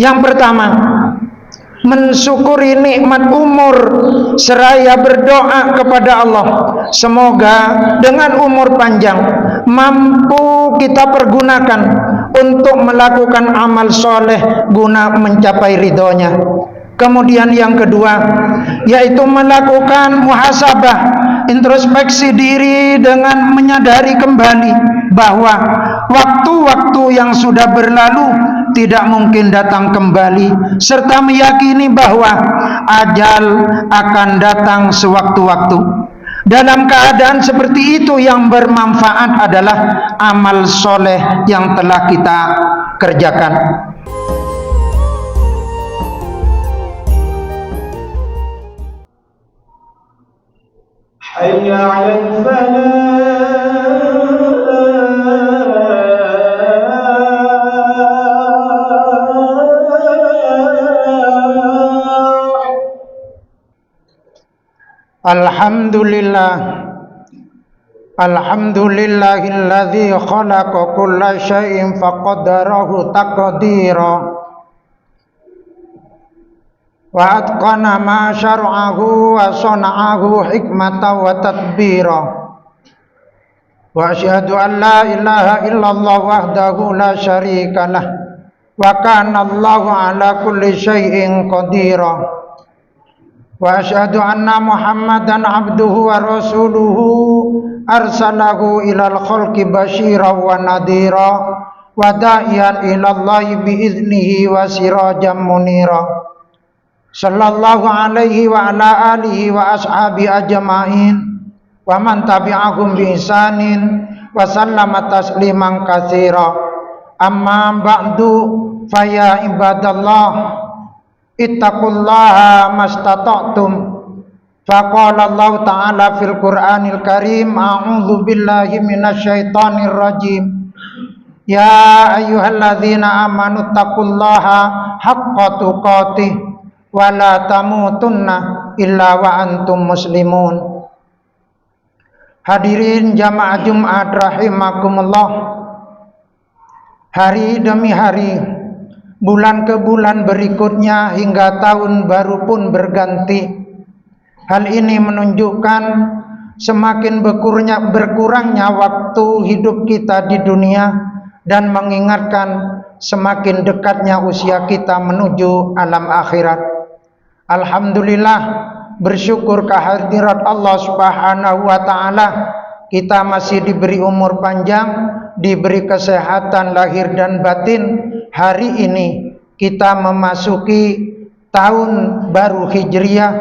Yang pertama, mensyukuri nikmat umur seraya berdoa kepada Allah, semoga dengan umur panjang mampu kita pergunakan untuk melakukan amal soleh guna mencapai ridhonya. Kemudian yang kedua, yaitu melakukan muhasabah, introspeksi diri dengan menyadari kembali bahwa waktu-waktu yang sudah berlalu tidak mungkin datang kembali, serta meyakini bahwa ajal akan datang sewaktu-waktu. Dalam keadaan seperti itu, yang bermanfaat adalah amal soleh yang telah kita kerjakan. حي على الفلاح. Alhamdulillah, alhamdulillahilladzi khalaqa kulla syai'in faqaddarahu taqdira wa atqana ma syar'ahu wa sana'ahu hikmatan wa tadbira. Wa asyhadu an la ilaha illallah wahdahu la syarika lah wa kana Allahu ala kulli syai'in qadira. Wa asyhadu anna Muhammadan abduhu wa rasuluhu arsalahu ilal khalqi basyiran wa nadhira wa da'iyan ilallahi biiznihi wa sirajan munira. Sallallahu alaihi wa ala alihi wa ashabi ajma'in wa man tabi'ahum bi ihsanin wa sallama tasliman katsira. Amma ba'du, faya ibadallah, ittaqullaha mastata'tum. Faqala Allah ta'ala fil Qur'anil Karim, a'udzu billahi minasyaitonir rajim. Ya ayyuhalladzina amanu taqullaha haqqa tuqatih wa la tamutunna illa wa antum muslimun. Hadirin jamaah Jumat rahimakumullah, hari demi hari, bulan ke bulan berikutnya hingga tahun baru pun berganti. Hal ini menunjukkan semakin berkurangnya waktu hidup kita di dunia dan mengingatkan semakin dekatnya usia kita menuju alam akhirat. Alhamdulillah, bersyukur kehadirat Allah Subhanahu wa taala, kita masih diberi umur panjang, diberi kesehatan lahir dan batin. Hari ini kita memasuki tahun baru Hijriah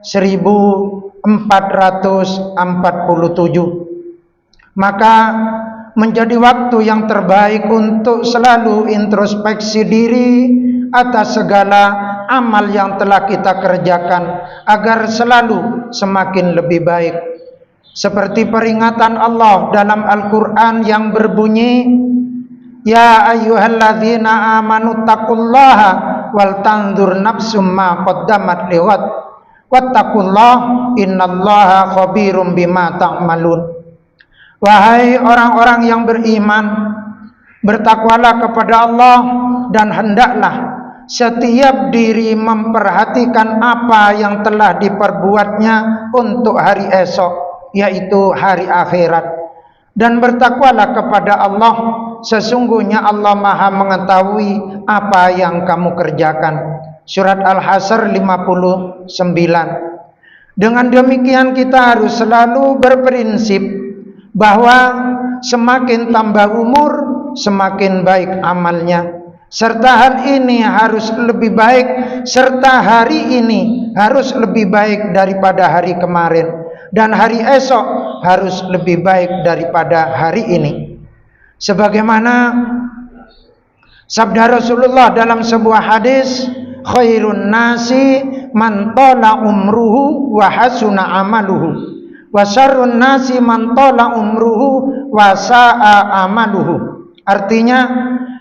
1447. Maka menjadi waktu yang terbaik untuk selalu introspeksi diri atas segala amal yang telah kita kerjakan agar selalu semakin lebih baik. Seperti peringatan Allah dalam Al-Quran yang berbunyi, Ya ayyuhalladzina amanu taqullaha wal tanzur nafsum ma qaddamat lighad wattaqullaha innallaha khabirum bima ta'malun. Wahai orang-orang yang beriman, bertakwalah kepada Allah dan hendaklah setiap diri memperhatikan apa yang telah diperbuatnya untuk hari esok, yaitu hari akhirat. Dan bertakwalah kepada Allah, sesungguhnya Allah Maha mengetahui apa yang kamu kerjakan. Surat Al-Hasr 59. Dengan demikian kita harus selalu berprinsip bahwa semakin tambah umur, semakin baik amalnya. Serta hal ini harus lebih baik, serta hari ini harus lebih baik daripada hari kemarin, dan hari esok harus lebih baik daripada hari ini. Sebagaimana sabda Rasulullah dalam sebuah hadis, khairun nasi man tala umruhu wa hasuna amaluhu, wa syarrun nasi man tala umruhu wa sa'a amaluhu. Artinya,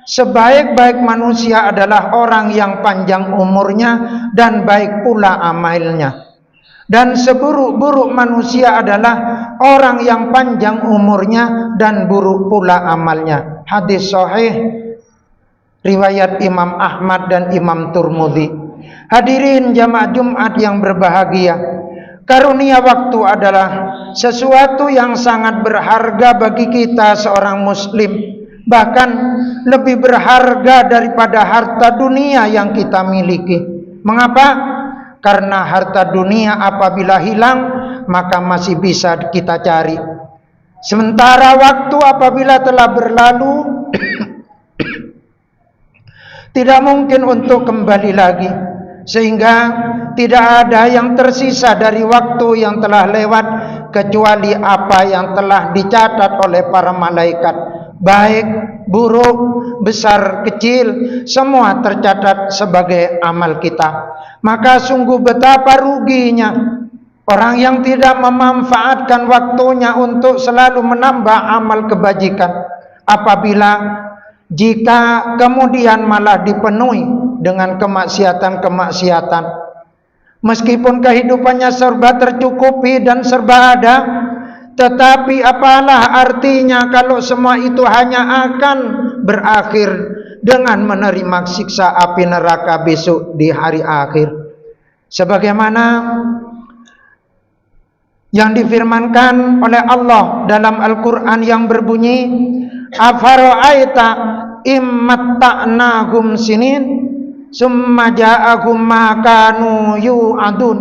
sebaik-baik manusia adalah orang yang panjang umurnya dan baik pula amalnya. Dan seburuk-buruk manusia adalah orang yang panjang umurnya dan buruk pula amalnya. Hadis sahih riwayat Imam Ahmad dan Imam Turmudi. Hadirin jamaah Jumat yang berbahagia, karunia waktu adalah sesuatu yang sangat berharga bagi kita seorang muslim, bahkan lebih berharga daripada harta dunia yang kita miliki. Mengapa? Karena harta dunia apabila hilang maka masih bisa kita cari, sementara waktu apabila telah berlalu tidak mungkin untuk kembali lagi, sehingga tidak ada yang tersisa dari waktu yang telah lewat kecuali apa yang telah dicatat oleh para malaikat, baik, buruk, besar, kecil, semua tercatat sebagai amal kita. Maka sungguh betapa ruginya orang yang tidak memanfaatkan waktunya untuk selalu menambah amal kebajikan, apabila jika kemudian malah dipenuhi dengan kemaksiatan-kemaksiatan. Meskipun kehidupannya serba tercukupi dan serba ada, tetapi apalah artinya kalau semua itu hanya akan berakhir dengan menerima siksa api neraka besok di hari akhir. Sebagaimana yang difirmankan oleh Allah dalam Al-Quran yang berbunyi, afara'aita immatta'nahum sinin summa ja'ahum ma kanu yu'adun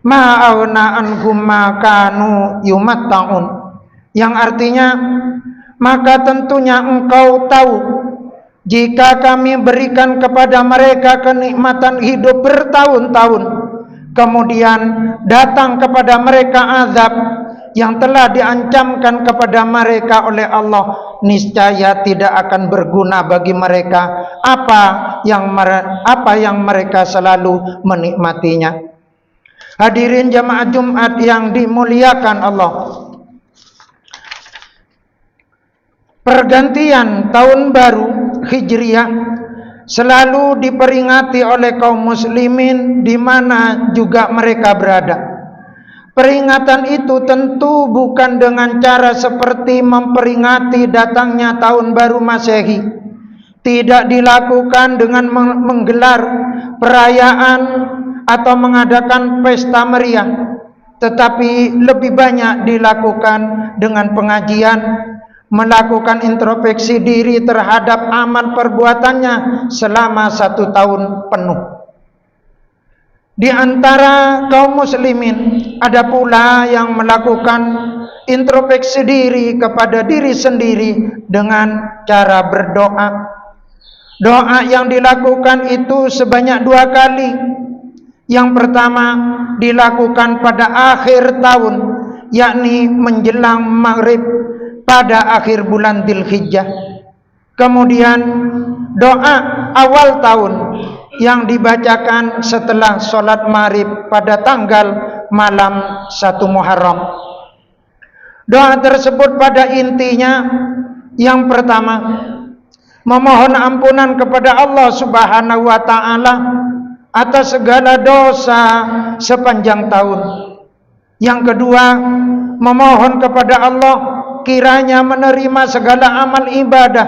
ma aghna anhum ma kanu yumatta'un, yang artinya, maka tentunya engkau tahu jika kami berikan kepada mereka kenikmatan hidup bertahun-tahun, kemudian datang kepada mereka azab yang telah diancamkan kepada mereka oleh Allah, niscaya tidak akan berguna bagi mereka apa yang mereka selalu menikmatinya. Hadirin jamaah Jumat yang dimuliakan Allah, pergantian tahun baru Hijriah selalu diperingati oleh kaum muslimin di mana juga mereka berada. Peringatan itu tentu bukan dengan cara seperti memperingati datangnya tahun baru Masehi. Tidak dilakukan dengan menggelar perayaan atau mengadakan pesta meriah, tetapi lebih banyak dilakukan dengan pengajian, melakukan introspeksi diri terhadap amal perbuatannya selama 1 tahun penuh. Di antara kaum muslimin ada pula yang melakukan introspeksi diri kepada diri sendiri dengan cara berdoa. Doa yang dilakukan itu sebanyak 2 kali. Yang pertama dilakukan pada akhir tahun, yakni menjelang maghrib pada akhir bulan Dzulhijjah. Kemudian doa awal tahun yang dibacakan setelah sholat maghrib pada tanggal malam 1 Muharram. Doa tersebut pada intinya yang pertama memohon ampunan kepada Allah Subhanahu wa taala atas segala dosa sepanjang tahun. Yang kedua, memohon kepada Allah kiranya menerima segala amal ibadah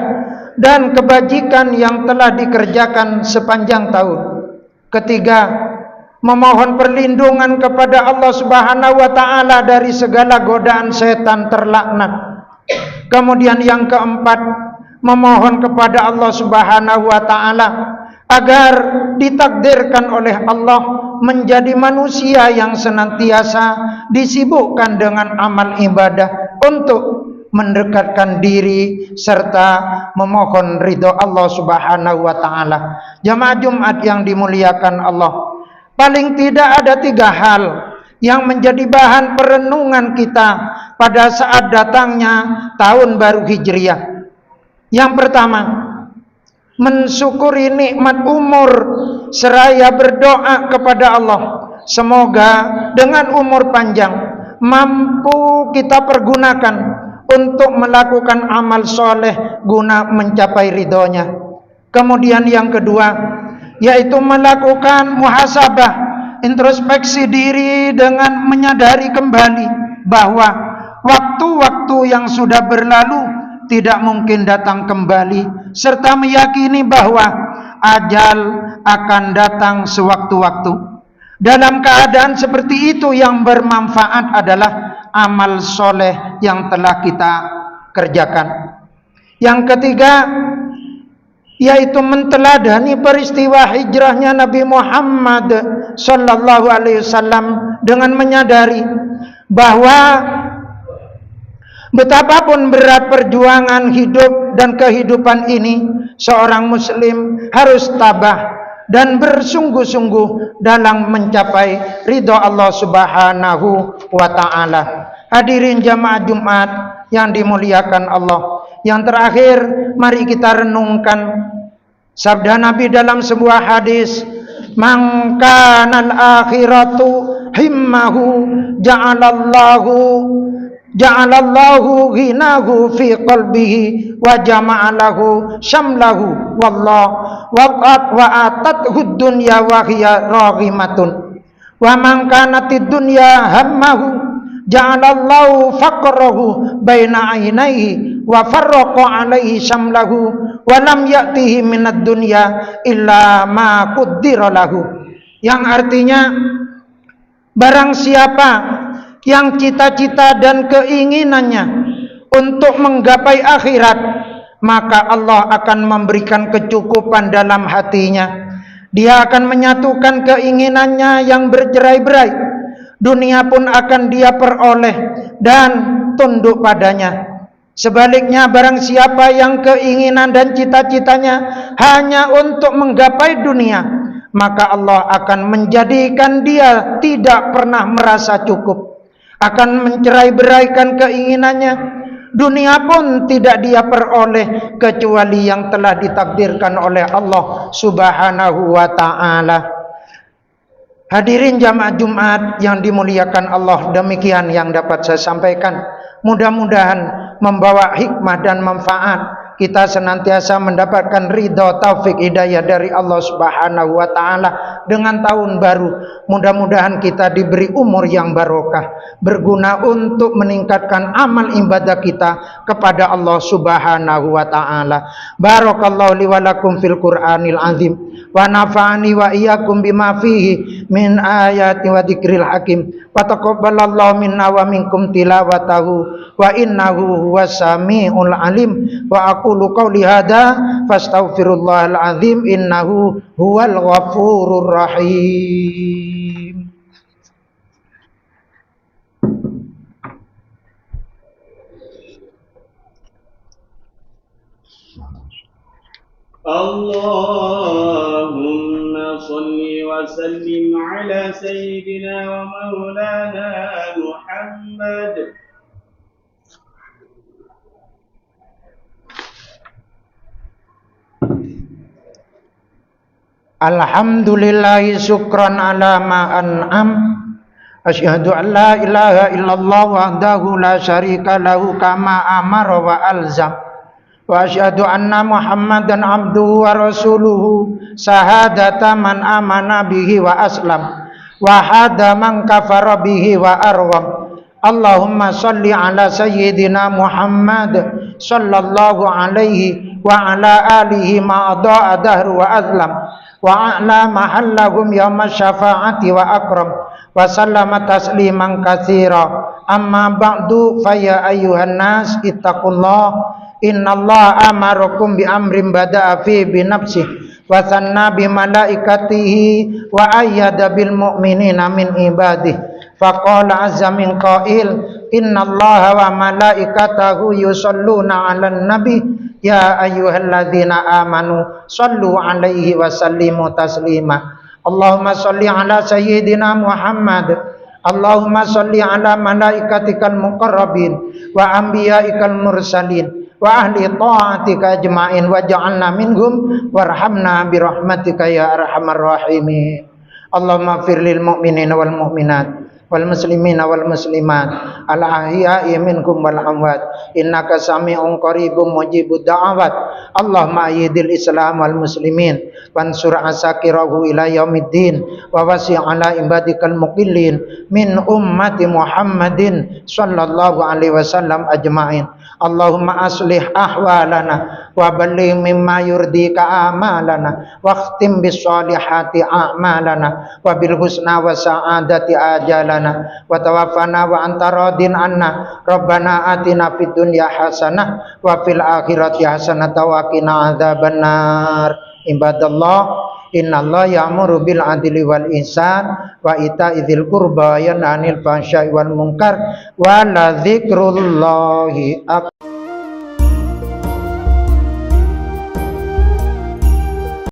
dan kebajikan yang telah dikerjakan sepanjang tahun. Ketiga, memohon perlindungan kepada Allah Subhanahu wa taala dari segala godaan setan terlaknat. Kemudian yang keempat, memohon kepada Allah Subhanahu wa taala agar ditakdirkan oleh Allah menjadi manusia yang senantiasa disibukkan dengan amal ibadah untuk mendekatkan diri serta memohon ridho Allah Subhanahu wa taala. Jamaah Jumat yang dimuliakan Allah, paling tidak ada 3 hal yang menjadi bahan perenungan kita pada saat datangnya tahun baru Hijriah. Yang pertama, mensyukuri nikmat umur seraya berdoa kepada Allah semoga dengan umur panjang mampu kita pergunakan untuk melakukan amal soleh guna mencapai ridhonya. Kemudian yang kedua, yaitu melakukan muhasabah, introspeksi diri dengan menyadari kembali bahwa waktu-waktu yang sudah berlalu tidak mungkin datang kembali, serta meyakini bahwa ajal akan datang sewaktu-waktu. Dalam keadaan seperti itu, yang bermanfaat adalah amal soleh yang telah kita kerjakan. Yang ketiga, yaitu menteladani peristiwa hijrahnya Nabi Muhammad sallallahu alaihi wasallam dengan menyadari bahwa betapapun berat perjuangan hidup dan kehidupan ini, seorang muslim harus tabah dan bersungguh-sungguh dalam mencapai ridha Allah Subhanahu wa taala. Hadirin jamaah Jumat yang dimuliakan Allah. Yang terakhir, mari kita renungkan sabda Nabi dalam sebuah hadis, "Man kana al-akhiratu himmahu ja'alallahu ghinahu fi qalbihi wa jama'alahu syamlahu wa atathu dunya wa hiya raghimatun wa man kanatid dunya hammahu ja'alallahu faqrahu baina ainaihi wa farraqa alaihi syamlahu wa lam ya'tihi minad dunya illa ma qaddara lahu." Yang artinya, barang siapa yang cita-cita dan keinginannya untuk menggapai akhirat, maka Allah akan memberikan kecukupan dalam hatinya. Dia akan menyatukan keinginannya yang bercerai-berai. Dunia pun akan dia peroleh dan tunduk padanya. Sebaliknya, barang siapa yang keinginan dan cita-citanya hanya untuk menggapai dunia, maka Allah akan menjadikan dia tidak pernah merasa cukup, akan mencerai-beraikan keinginannya. Dunia pun tidak dia peroleh kecuali yang telah ditakdirkan oleh Allah Subhanahu wa taala. Hadirin jamaah Jumat yang dimuliakan Allah, demikian yang dapat saya sampaikan. Mudah-mudahan membawa hikmah dan manfaat. Kita senantiasa mendapatkan ridha, taufik, hidayah dari Allah Subhanahu wa taala dengan tahun baru. Mudah-mudahan kita diberi umur yang barokah, berguna untuk meningkatkan amal ibadah kita kepada Allah Subhanahu wa taala. Barakallahu li wa lakum fil Qur'anil azim wa nafa'ani wa iyyakum bima fihi min ayati wa dzikril hakim. Wa taqabbalallahu minna wa minkum tilawatahu wa innahu huwas samiul alim. Wa aqulu qawli hadza fastaghfirullahal azim innahu huwal ghafurur rahim. Allahumma salli wa sallim ala sayyidina wa maulana Muhammad. Alhamdulillahi syukran ala ma an'am. Asyhadu an la ilaha illallah wahdahu la syarika lahu kama amara wa alzam. Wa asyhadu anna Muhammadan abduhu wa rasuluhu sahadata man amana bihi wa aslam wa hada man kafara bihi wa arwam. Allahumma salli ala sayyidina Muhammad sallallahu alaihi wa ala alihi ma ada'a dahru wa azlam wa a'la mahallahum yawma syafa'ati wa akram wa sallama tasliman katsira. Amma ba'du, fa ya ayyuhan nas ittaqullah. Innallaha amarakum bi amrin bada'a fi bi nafsihi wa sanna bi malaikatihi wa ayyada bil mu'minina min ibadihi. Faqala azza min qail, innallaha wa malaikatahu yusholluna 'alan nabi ya ayyuhalladzina amanu shallu 'alaihi wa sallimu taslima. Allahumma shalli 'ala sayyidina Muhammad. Allahumma shalli 'ala malaikatikal muqarrabin wa anbiya'ikal mursalin wa ahli ta'atika ajma'in waj'alna minhum warhamna birahmatika ya arhamar rahimin. Allahumma fir lil mu'minina wal mu'minat wal muslimina wal muslimat al ahya'i minkum wal amwat innaka sami'un qaribun mujibud da'awat. Allahumma ayyidil islam wal muslimin wansur asakirahu ila yaumiddin wa wasi' ala ibadikal muqillin min ummati Muhammadin sallallahu alaihi wasallam ajma'in. Allahumma aslih ahwalana wa balligh mimma yurdika amalana wa khtim bis solihati a'malana wa bil husna wa sa'adati ajalana wa tawaffana wa anta radin anna rabbana atina fid dunya hasanah wa fil akhirati hasanah wa qina adzabannar. Ibadallah, innallaha ya'muru bil adli wal ihsan wa ita'i dzil qurba wa yanha 'anil fahsya'i wal munkar wa la dzikrullahi akbar.